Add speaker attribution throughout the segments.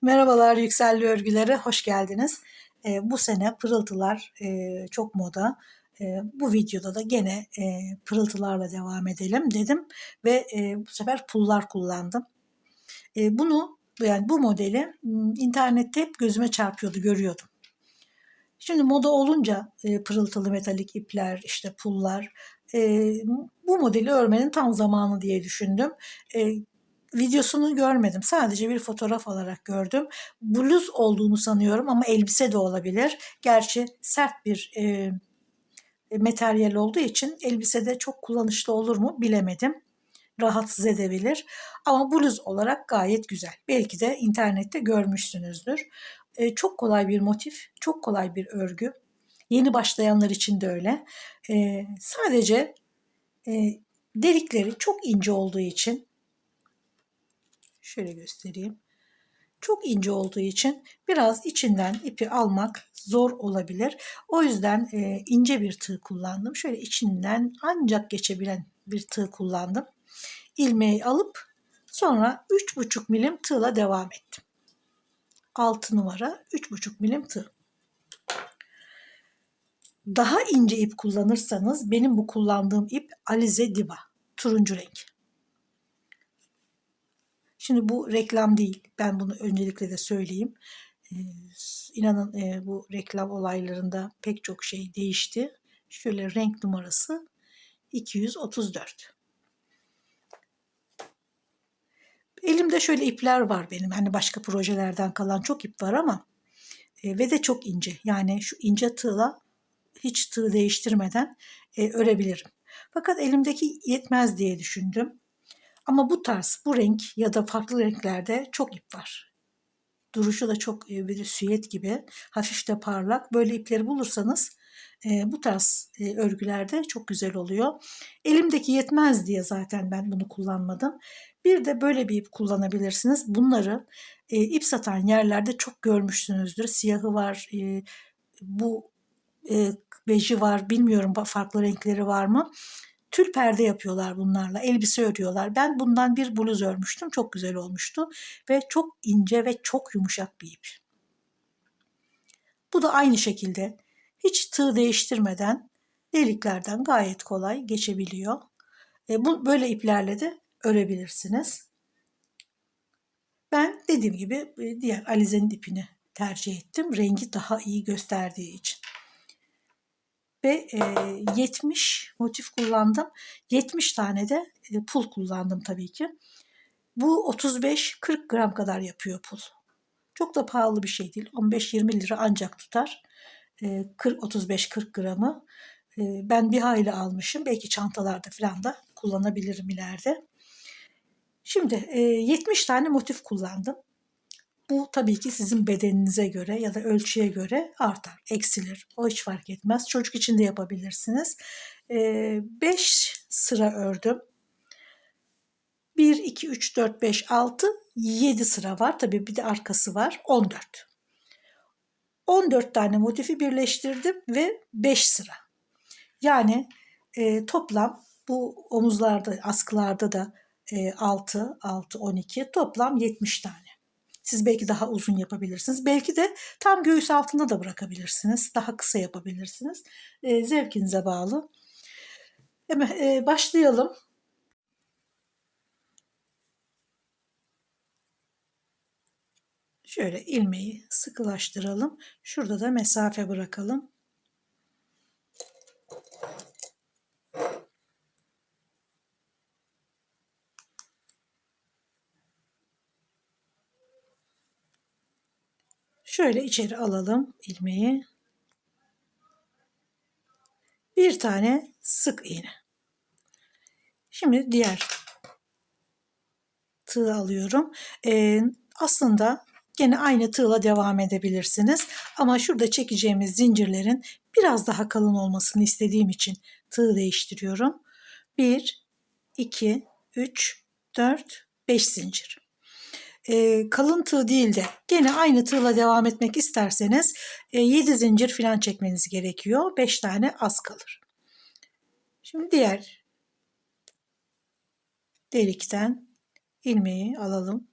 Speaker 1: Merhabalar Yükselli Örgülere, hoş geldiniz. Bu sene pırıltılar çok moda. Bu videoda da gene pırıltılarla devam edelim dedim ve bu sefer pullar kullandım. Yani bu modeli internette hep gözüme çarpıyordu, görüyordum. Şimdi moda olunca pırıltılı metalik ipler, işte pullar, e, bu modeli örmenin tam zamanı diye düşündüm. E, Videosunu görmedim. Sadece bir fotoğraf olarak gördüm. Bluz olduğunu sanıyorum ama elbise de olabilir. Gerçi sert bir materyal olduğu için elbisede çok kullanışlı olur mu bilemedim. Rahatsız edebilir. Ama bluz olarak gayet güzel. Belki de internette görmüşsünüzdür. Çok kolay bir motif, çok kolay bir örgü. Yeni başlayanlar için de öyle. Sadece delikleri çok ince olduğu için, şöyle göstereyim. Çok ince olduğu için biraz içinden ipi almak zor olabilir. O yüzden ince bir tığ kullandım. Şöyle içinden ancak geçebilen bir tığ kullandım. İlmeği alıp sonra 3,5 milim tığla devam ettim. 6 numara 3,5 milim tığ. Daha ince ip kullanırsanız benim bu kullandığım ip Alize Diva. Turuncu renk. Şimdi bu reklam değil. Ben bunu öncelikle de söyleyeyim. İnanın bu reklam olaylarında pek çok şey değişti. Şöyle renk numarası 234. Elimde şöyle ipler var benim. Hani başka projelerden kalan çok ip var ama ve de çok ince. Yani şu ince tığla hiç tığ değiştirmeden örebilirim. Fakat elimdeki yetmez diye düşündüm. Ama bu tarz, bu renk ya da farklı renklerde çok ip var. Duruşu da çok bir süet gibi, hafif de parlak. Böyle ipleri bulursanız bu tarz örgülerde çok güzel oluyor. Elimdeki yetmez diye zaten ben bunu kullanmadım. Bir de böyle bir ip kullanabilirsiniz. Bunları ip satan yerlerde çok görmüşsünüzdür. Siyahı var, bu beji var, bilmiyorum farklı renkleri var mı? Tül perde yapıyorlar bunlarla, elbise örüyorlar. Ben bundan bir bluz örmüştüm, çok güzel olmuştu ve çok ince ve çok yumuşak bir ip. Bu da aynı şekilde hiç tığ değiştirmeden deliklerden gayet kolay geçebiliyor. Bu böyle iplerle de örebilirsiniz. Ben dediğim gibi diğer alizenin ipini tercih ettim. Rengi daha iyi gösterdiği için. Ve 70 motif kullandım. 70 tane de pul kullandım tabii ki. Bu 35-40 gram kadar yapıyor pul. Çok da pahalı bir şey değil. 15-20 lira ancak tutar. 35-40 gramı. Ben bir hayli almışım. Belki çantalarda falan da kullanabilirim ileride. Şimdi 70 tane motif kullandım. Bu tabii ki sizin bedeninize göre ya da ölçüye göre artar, eksilir. O hiç fark etmez. Çocuk için de yapabilirsiniz. 5 sıra ördüm. 1, 2, 3, 4, 5, 6, 7 sıra var. Tabii bir de arkası var. 14. 14 tane motifi birleştirdim ve 5 sıra. Yani toplam bu omuzlarda, askılarda da 6, 6, 12 toplam 70 tane. Siz belki daha uzun yapabilirsiniz. Belki de tam göğüs altında da bırakabilirsiniz. Daha kısa yapabilirsiniz. Zevkinize bağlı. Hemen başlayalım. Şöyle ilmeği sıkılaştıralım. Şurada da mesafe bırakalım. Şöyle içeri alalım ilmeği. Bir tane sık iğne. Şimdi diğer tığı alıyorum. Aslında gene aynı tığla devam edebilirsiniz. Ama şurada çekeceğimiz zincirlerin biraz daha kalın olmasını istediğim için tığ değiştiriyorum. 1, 2, 3, 4, 5 zincir. Kalın tığ değil de gene aynı tığla devam etmek isterseniz 7 zincir falan çekmeniz gerekiyor. 5 tane az kalır. Şimdi diğer delikten ilmeği alalım.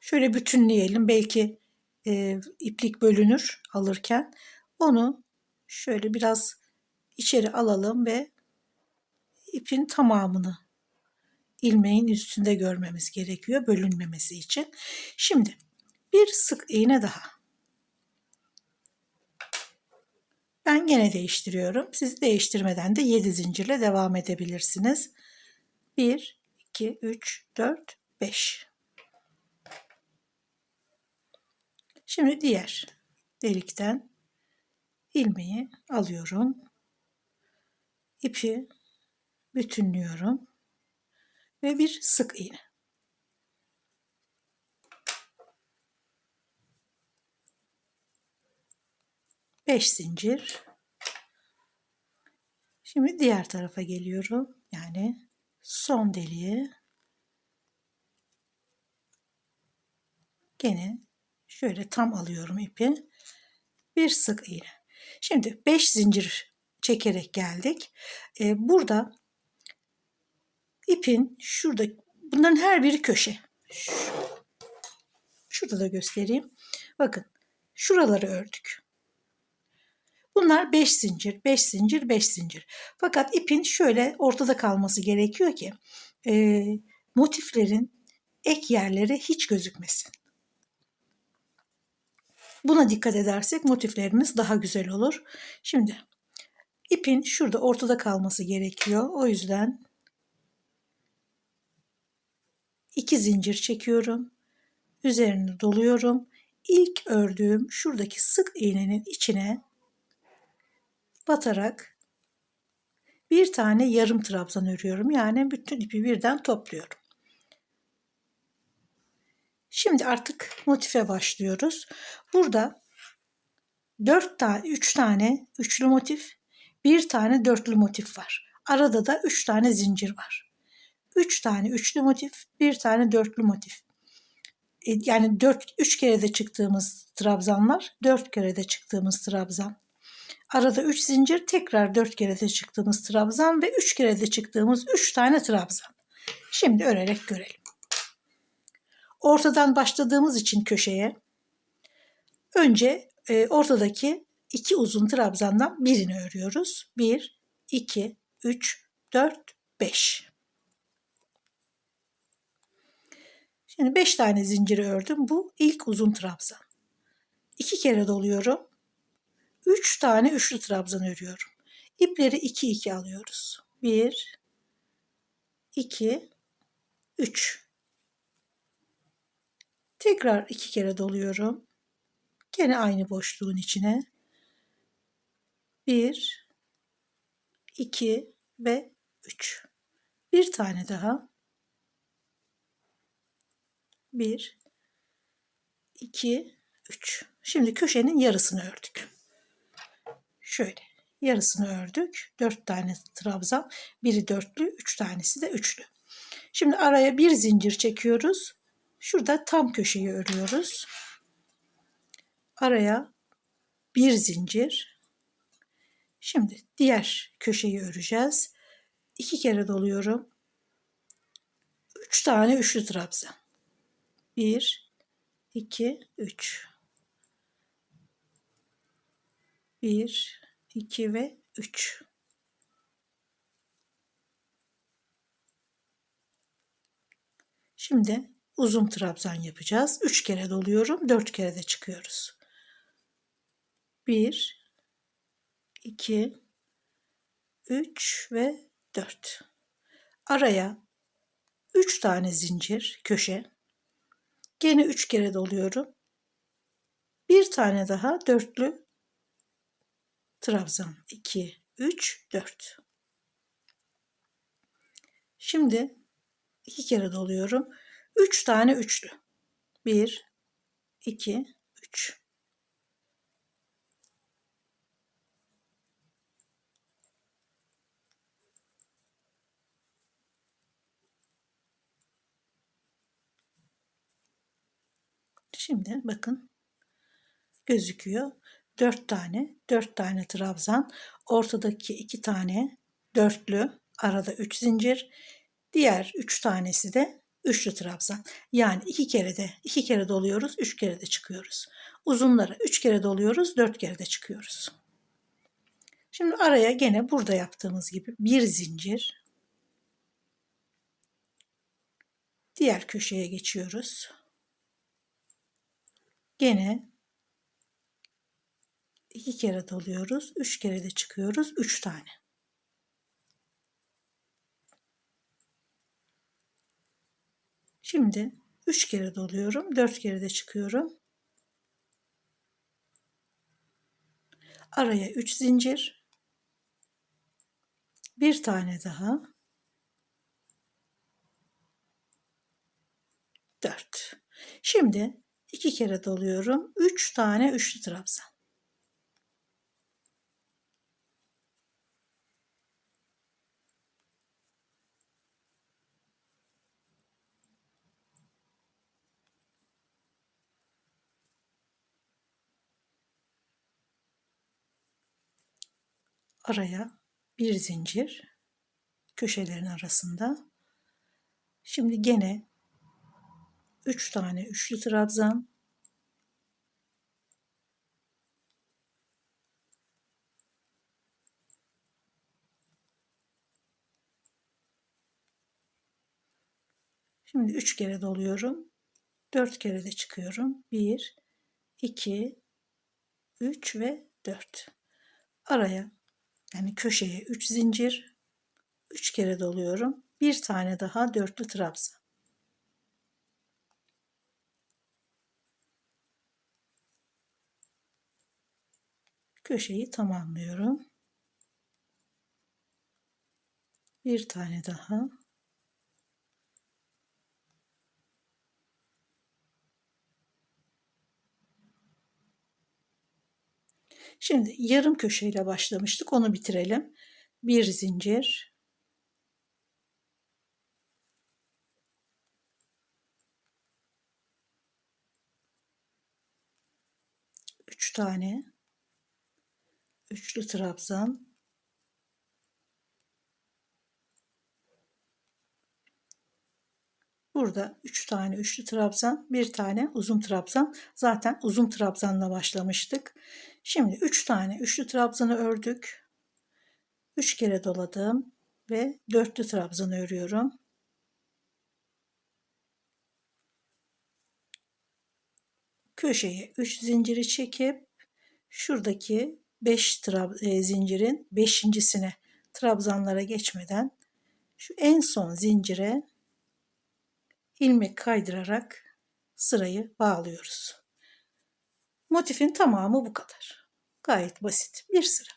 Speaker 1: Şöyle bütünleyelim. Belki iplik bölünür alırken. Onu şöyle biraz içeri alalım ve ipin tamamını ilmeğin üstünde görmemiz gerekiyor bölünmemesi için. Şimdi bir sık iğne daha. Ben gene değiştiriyorum. Siz değiştirmeden de 7 zincirle devam edebilirsiniz. 1, 2, 3, 4, 5. Şimdi diğer delikten ilmeği alıyorum. İpi bütünlüyorum ve bir sık iğne. Beş zincir. Şimdi diğer tarafa geliyorum. Yani son deliğe. Gene şöyle tam alıyorum ipi. Bir sık iğne. Şimdi 5 zincir çekerek geldik. Burada ipin şurada, bunların her biri köşe. Şurada da göstereyim. Bakın şuraları ördük. Bunlar 5 zincir, 5 zincir, 5 zincir. Fakat ipin şöyle ortada kalması gerekiyor ki motiflerin ek yerleri hiç gözükmesin. Buna dikkat edersek motiflerimiz daha güzel olur. Şimdi ipin şurada ortada kalması gerekiyor. O yüzden 2 zincir çekiyorum. Üzerini doluyorum. İlk ördüğüm şuradaki sık iğnenin içine batarak bir tane yarım trabzan örüyorum. Yani bütün ipi birden topluyorum. Şimdi artık motife başlıyoruz. Burada 3 tane üçlü motif, bir tane dörtlü motif var. Arada da 3 tane zincir var. 3 tane üçlü motif, bir tane dörtlü motif. Yani 3 kere de çıktığımız trabzanlar, 4 kere de çıktığımız trabzan. Arada 3 zincir, tekrar 4 kere de çıktığımız trabzan ve 3 kere de çıktığımız 3 tane trabzan. Şimdi örerek görelim. Ortadan başladığımız için köşeye önce ortadaki 2 uzun trabzandan birini örüyoruz. 1, 2, 3, 4, 5. Şimdi 5 tane zinciri ördüm. Bu ilk uzun trabzan. 2 kere doluyorum. 3 tane üçlü trabzan örüyorum. İpleri 2 2 alıyoruz. 1, 2, 3. Tekrar 2 kere doluyorum. Gene aynı boşluğun içine. 1, 2 ve 3. Bir tane daha. 1, 2, 3. Şimdi köşenin yarısını ördük. Şöyle yarısını ördük. 4 tane trabzan. Biri dörtlü, 3 tanesi de üçlü. Şimdi araya bir zincir çekiyoruz. Şurada tam köşeyi örüyoruz. Araya bir zincir. Şimdi diğer köşeyi öreceğiz. 2 kere doluyorum. 3 tane üçlü trabzan. 1, 2, 3. 1, 2 ve 3. Şimdi uzun trabzan yapacağız. 3 kere doluyorum. 4 kere de çıkıyoruz. 1, 2, 3 ve 4. Araya 3 tane zincir köşe. Gene 3 kere doluyorum. Bir tane daha dörtlü trabzan. 2, 3, 4. Şimdi 2 kere doluyorum. 3 tane üçlü. 1, 2, 3. Şimdi bakın gözüküyor. 4 tane trabzan, ortadaki 2 tane dörtlü, arada 3 zincir, diğer 3 tanesi de üçlü trabzan. Yani iki kere doluyoruz, 3 kere de çıkıyoruz. Uzunlara 3 kere doluyoruz, 4 kere de çıkıyoruz. Şimdi araya gene burada yaptığımız gibi bir zincir. Diğer köşeye geçiyoruz. Gene 2 kere doluyoruz, 3 kere de çıkıyoruz, 3 tane. Şimdi 3 kere doluyorum, 4 kere de çıkıyorum. Araya 3 zincir. Bir tane daha. 4. Şimdi 2 kere doluyorum. 3 tane üçlü trabzan. Araya bir zincir, köşelerin arasında. Şimdi gene 3 tane üçlü trabzan. Şimdi 3 kere doluyorum. 4 kere de çıkıyorum. 1, 2, 3 ve 4. Araya, yani köşeye 3 zincir. 3 kere doluyorum. Bir tane daha dörtlü trabzan. Köşeyi tamamlıyorum. Bir tane daha. Şimdi yarım köşeyle başlamıştık. Onu bitirelim. Bir zincir. Üç tane üçlü trabzan. Burada 3 tane üçlü trabzan, bir tane uzun trabzan. Zaten uzun trabzanla başlamıştık. Şimdi 3 tane üçlü trabzanı ördük. 3 kere doladım ve dörtlü trabzanı örüyorum. Köşeye 3 zinciri çekip şuradaki 5 zincirin 5.'sine trabzanlara geçmeden şu en son zincire ilmek kaydırarak sırayı bağlıyoruz. Motifin tamamı bu kadar. Gayet basit bir sıra.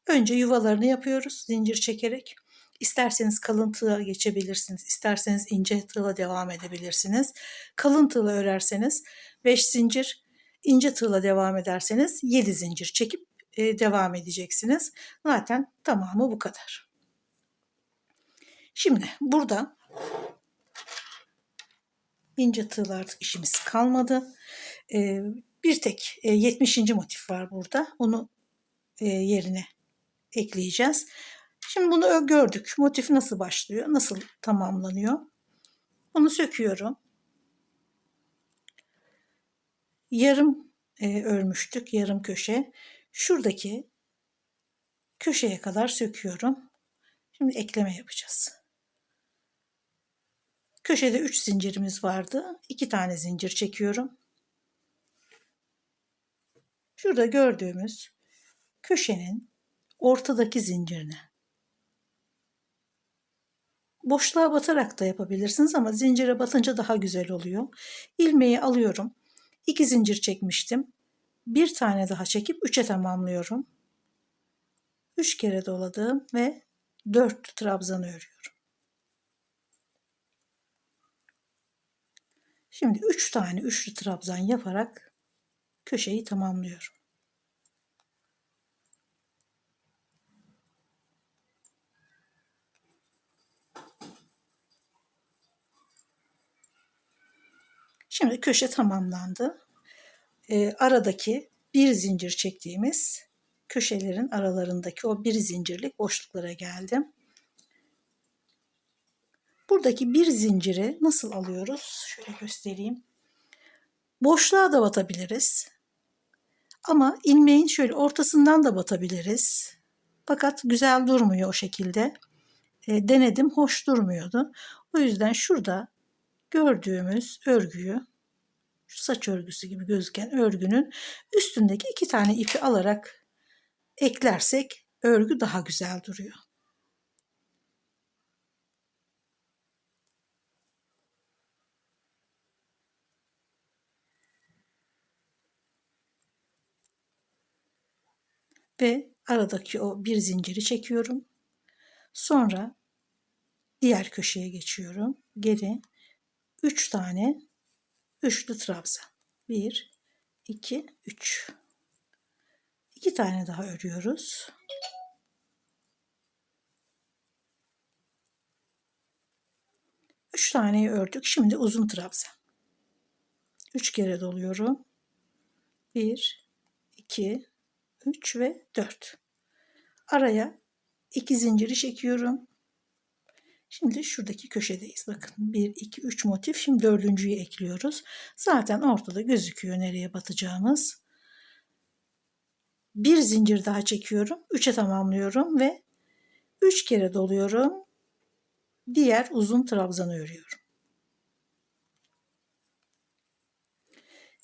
Speaker 1: Önce yuvalarını yapıyoruz zincir çekerek. İsterseniz kalın tığa geçebilirsiniz. İsterseniz ince tığla devam edebilirsiniz. Kalın tığla örerseniz 5 zincir, ince tığla devam ederseniz 7 zincir çekip devam edeceksiniz. Zaten tamamı bu kadar. Şimdi burada ince tığla artık işimiz kalmadı. Bir tek 70. motif var burada. Onu yerine ekleyeceğiz. Şimdi bunu gördük. Motif nasıl başlıyor? Nasıl tamamlanıyor? Bunu söküyorum. Yarım örmüştük. Yarım köşe. Şuradaki köşeye kadar söküyorum. Şimdi ekleme yapacağız. Köşede 3 zincirimiz vardı. 2 tane zincir çekiyorum. Şurada gördüğümüz köşenin ortadaki zincirine boşluğa batarak da yapabilirsiniz ama zincire batınca daha güzel oluyor. İlmeği alıyorum. 2 zincir çekmiştim. Bir tane daha çekip 3'e tamamlıyorum. 3 kere doladım ve 4 trabzan örüyorum. Şimdi 3 tane üçlü trabzan yaparak köşeyi tamamlıyorum. Şimdi köşe tamamlandı. Aradaki bir zincir çektiğimiz köşelerin aralarındaki o bir zincirlik boşluklara geldim. Buradaki bir zinciri nasıl alıyoruz? Şöyle göstereyim. Boşluğa da batabiliriz. Ama ilmeğin şöyle ortasından da batabiliriz. Fakat güzel durmuyor o şekilde. Denedim, hoş durmuyordu. O yüzden şurada gördüğümüz örgüyü, şu saç örgüsü gibi gözüken örgünün üstündeki 2 tane ipi alarak eklersek örgü daha güzel duruyor. Ve aradaki o bir zinciri çekiyorum. Sonra diğer köşeye geçiyorum. Geri 3 tane üçlü trabzan. 1, 2, 3. 2 tane daha örüyoruz. 3 taneyi ördük. Şimdi uzun trabzan. 3 kere doluyorum. 1, 2, 3 ve 4. Araya 2 zinciri çekiyorum. Şimdi şuradaki köşedeyiz. Bakın 1, 2, 3 motif. Şimdi dördüncüyü ekliyoruz. Zaten ortada gözüküyor nereye batacağımız. Bir zincir daha çekiyorum. 3'e tamamlıyorum ve 3 kere doluyorum. Diğer uzun trabzanı örüyorum.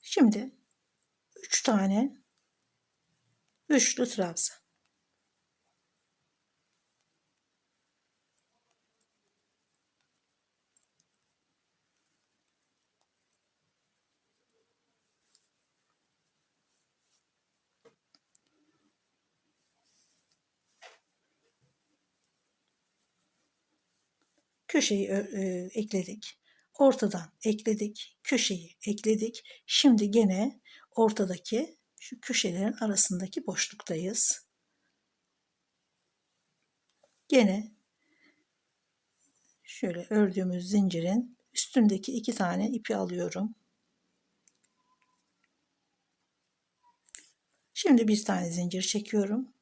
Speaker 1: Şimdi 3 tane üçlü trabzan. Köşeyi ekledik. Ortadan ekledik. Köşeyi ekledik. Şimdi gene ortadaki şu köşelerin arasındaki boşluktayız. Gene şöyle ördüğümüz zincirin üstündeki 2 tane ipi alıyorum. Şimdi bir tane zincir çekiyorum.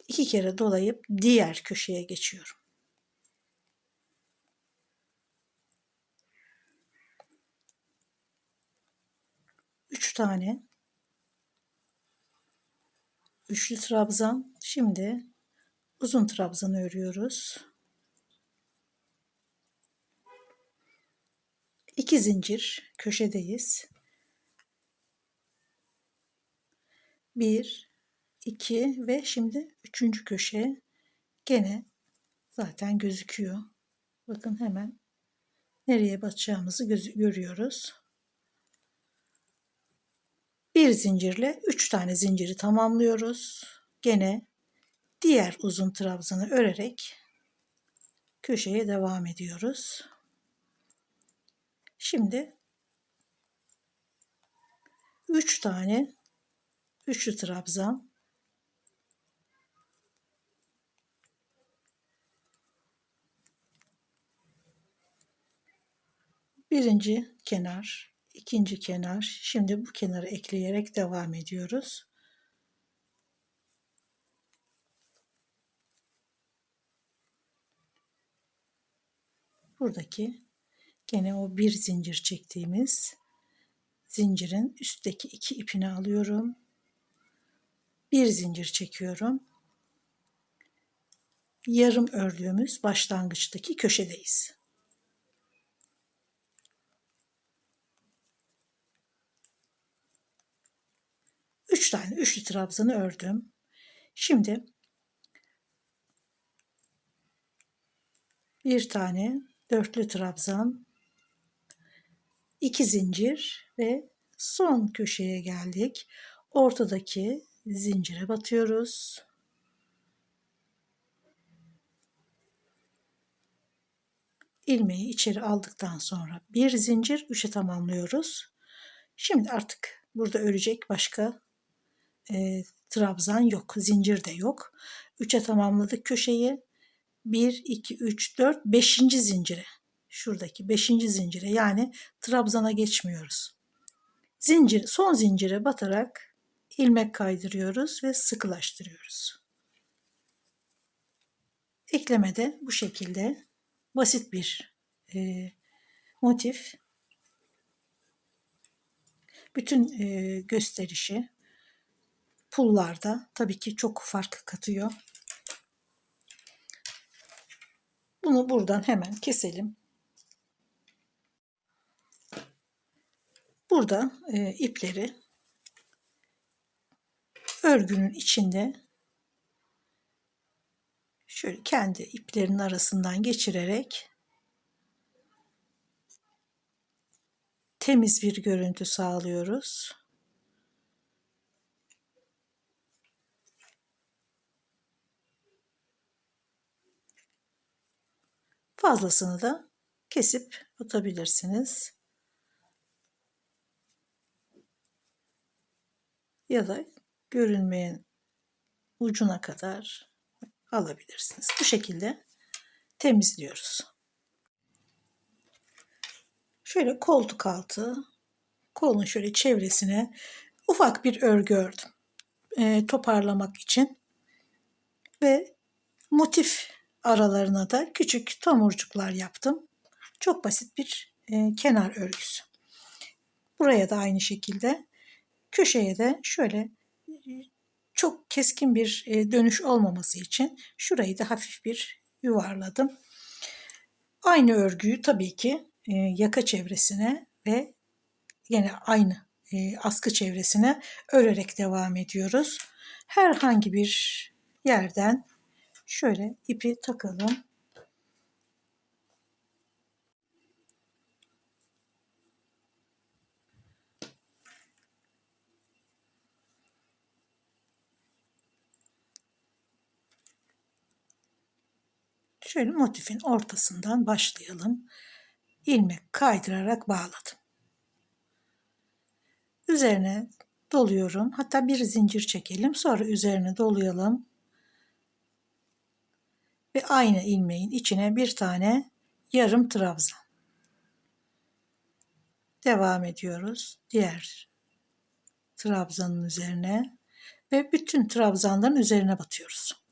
Speaker 1: 2 kere dolayıp diğer köşeye geçiyorum. Üç tane üçlü trabzan. Şimdi uzun trabzanı örüyoruz. 2 zincir köşedeyiz. 1, 2 ve şimdi 3. köşe gene zaten gözüküyor. Bakın hemen nereye batacağımızı görüyoruz. Bir zincirle 3 tane zinciri tamamlıyoruz. Gene diğer uzun trabzanı örerek köşeye devam ediyoruz. Şimdi 3 tane üçlü trabzan, birinci kenar, ikinci kenar. Şimdi bu kenarı ekleyerek devam ediyoruz. Buradaki gene o bir zincir çektiğimiz zincirin üstteki 2 ipini alıyorum. Bir zincir çekiyorum. Yarım ördüğümüz başlangıçtaki köşedeyiz. Üç tane üçlü trabzanı ördüm. Şimdi bir tane dörtlü trabzan, 2 zincir ve son köşeye geldik. Ortadaki zincire batıyoruz. İlmeği içeri aldıktan sonra bir zincir 3'e tamamlıyoruz. Şimdi artık burada örecek başka trabzan yok, zincir de yok. 3'e tamamladık köşeyi. 1, 2, 3, 4, 5. zincire. Şuradaki 5. zincire yani trabzana geçmiyoruz. Zincir, son zincire batarak ilmek kaydırıyoruz ve sıkılaştırıyoruz. Ekleme de bu şekilde basit bir motif. Bütün gösterişi pullarda tabii ki çok fark katıyor. Bunu buradan hemen keselim. Burada ipleri örgünün içinde şöyle kendi iplerin arasından geçirerek temiz bir görüntü sağlıyoruz. Fazlasını da kesip atabilirsiniz. Ya da görünmeyen ucuna kadar alabilirsiniz. Bu şekilde temizliyoruz. Şöyle koltuk altı, kolun şöyle çevresine ufak bir örgü ördüm. Toparlamak için ve motif aralarına da küçük tomurcuklar yaptım. Çok basit bir kenar örgüsü. Buraya da aynı şekilde köşeye de şöyle çok keskin bir dönüş olmaması için şurayı da hafif bir yuvarladım. Aynı örgüyü tabii ki yaka çevresine ve yine aynı askı çevresine örerek devam ediyoruz. Herhangi bir yerden şöyle ipi takalım. Şöyle motifin ortasından başlayalım. İlmek kaydırarak bağladım. Üzerine doluyorum. Hatta bir zincir çekelim. Sonra üzerine dolayalım. Ve aynı ilmeğin içine bir tane yarım trabzan. Devam ediyoruz. Diğer trabzanın üzerine ve bütün trabzanların üzerine batıyoruz.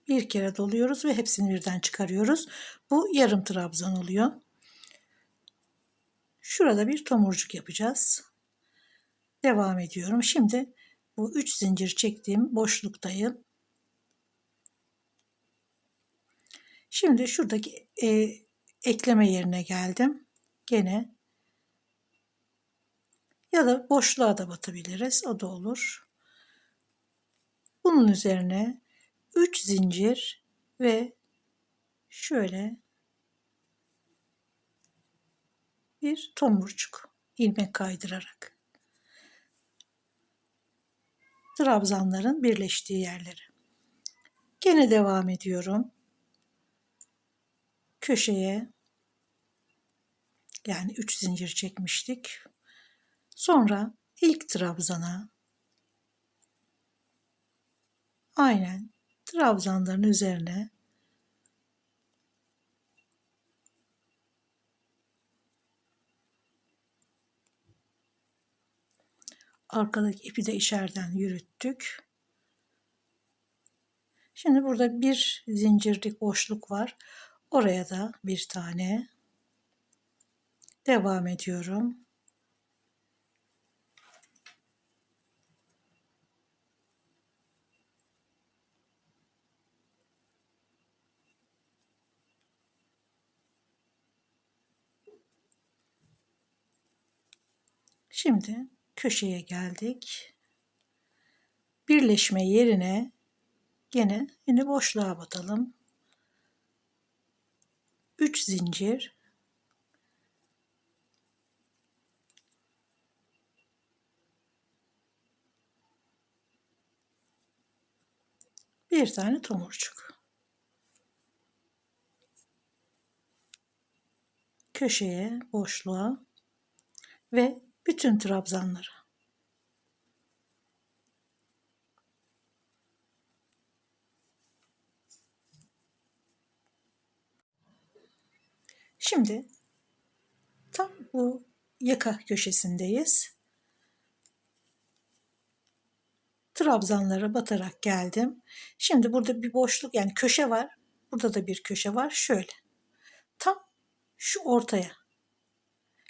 Speaker 1: Bir kere doluyoruz ve hepsini birden çıkarıyoruz. Bu yarım trabzan oluyor. Şurada bir tomurcuk yapacağız. Devam ediyorum. Şimdi bu 3 zincir çektiğim boşluktayım. Şimdi şuradaki ekleme yerine geldim. Gene ya da boşluğa da batabiliriz. O da olur. Bunun üzerine 3 zincir ve şöyle bir tomurcuk ilmek kaydırarak trabzanların birleştiği yerlere. Gene devam ediyorum. Köşeye yani 3 zincir çekmiştik. Sonra ilk trabzana aynen trabzanların üzerine arkadaki ipi de içeriden yürüttük. Şimdi burada bir zincirlik boşluk var. Oraya da bir tane devam ediyorum. Şimdi köşeye geldik. Birleşme yerine yine boşluğa batalım. 3 zincir bir tane tomurcuk. Köşeye, boşluğa ve bütün trabzanlara. Şimdi tam bu yaka köşesindeyiz. Trabzanlara batarak geldim. Şimdi burada bir boşluk, yani köşe var. Burada da bir köşe var. Şöyle. Tam şu ortaya.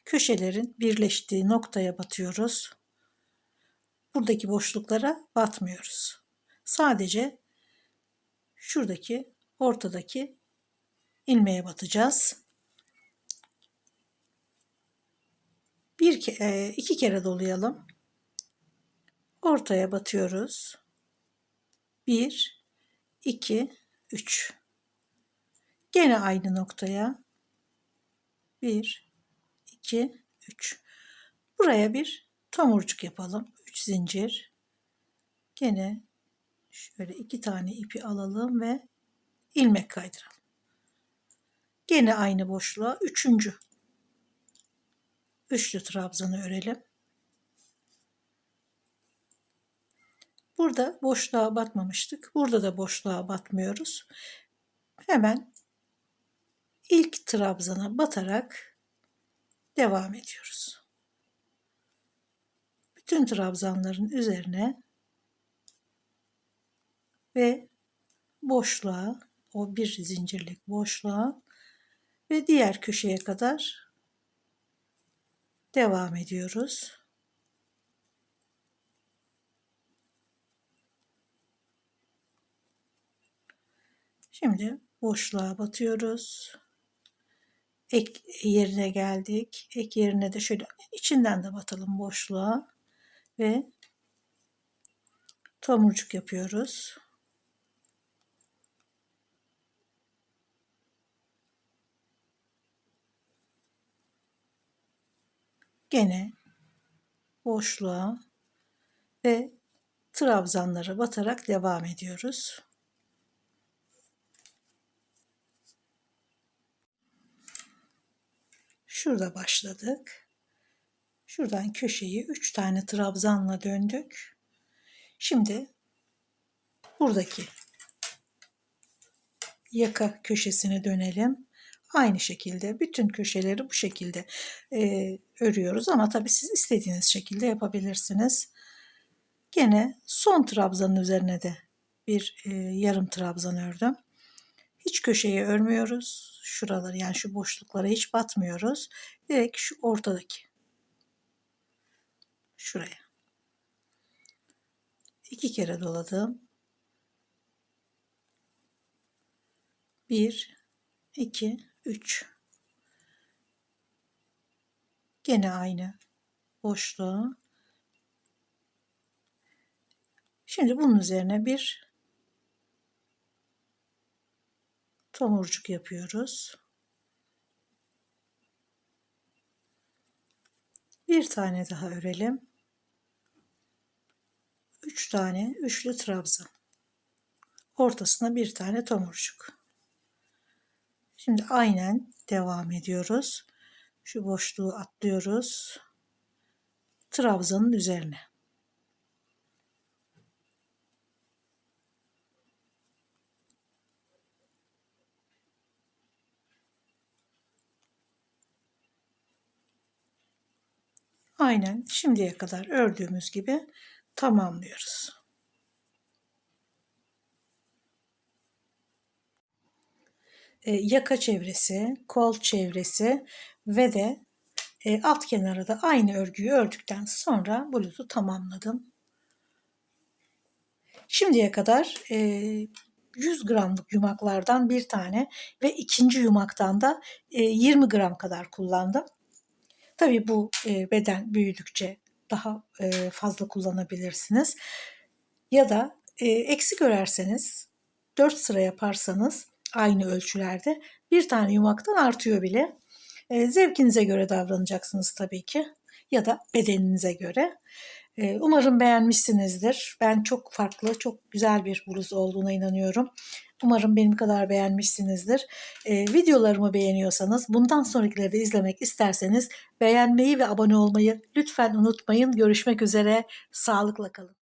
Speaker 1: Köşelerin birleştiği noktaya batıyoruz. Buradaki boşluklara batmıyoruz. Sadece şuradaki ortadaki ilmeğe batacağız. İki kere dolayalım. Ortaya batıyoruz. 1, 2, 3. Gene aynı noktaya 1, 2, 3. Buraya bir tomurcuk yapalım. 3 zincir. Gene şöyle 2 tane ipi alalım ve ilmek kaydıralım. Gene aynı boşluğa üçlü trabzanı örelim. Burada boşluğa batmamıştık. Burada da boşluğa batmıyoruz. Hemen ilk trabzana batarak devam ediyoruz. Bütün trabzanların üzerine ve boşluğa, o bir zincirlik boşluğa ve diğer köşeye kadar devam ediyoruz. Şimdi boşluğa batıyoruz. Ek yerine geldik. Ek yerine de şöyle içinden de batalım boşluğa ve tomurcuk yapıyoruz. Gene boşluğa ve trabzanlara batarak devam ediyoruz. Şurada başladık. Şuradan köşeyi 3 tane trabzanla döndük. Şimdi buradaki yaka köşesine dönelim. Aynı şekilde bütün köşeleri bu şekilde örüyoruz ama tabii siz istediğiniz şekilde yapabilirsiniz. Gene son trabzanın üzerine de bir yarım trabzan ördüm. Hiç köşeyi örmüyoruz. Şuraları, yani şu boşluklara hiç batmıyoruz. Direkt şu ortadaki şuraya 2 kere doladım. 1, 2, 3. Gene aynı boşluğa. Şimdi bunun üzerine bir tomurcuk yapıyoruz. Bir tane daha örelim. 3 tane üçlü trabzan. Ortasına bir tane tomurcuk. Şimdi aynen devam ediyoruz. Şu boşluğu atlıyoruz. Trabzanın üzerine. Aynen şimdiye kadar ördüğümüz gibi tamamlıyoruz. Yaka çevresi, kol çevresi ve de alt kenara da aynı örgüyü ördükten sonra bluzu tamamladım. Şimdiye kadar 100 gramlık yumaklardan bir tane ve ikinci yumaktan da 20 gram kadar kullandım. Tabii bu beden büyüdükçe daha fazla kullanabilirsiniz. Ya da eksik örerseniz 4 sıra yaparsanız aynı ölçülerde bir tane yumaktan artıyor bile. Zevkinize göre davranacaksınız tabii ki, ya da bedeninize göre. Umarım beğenmişsinizdir. Ben çok farklı, çok güzel bir bluz olduğuna inanıyorum. Umarım benim kadar beğenmişsinizdir. Videolarımı beğeniyorsanız, bundan sonrakileri de izlemek isterseniz beğenmeyi ve abone olmayı lütfen unutmayın. Görüşmek üzere, sağlıkla kalın.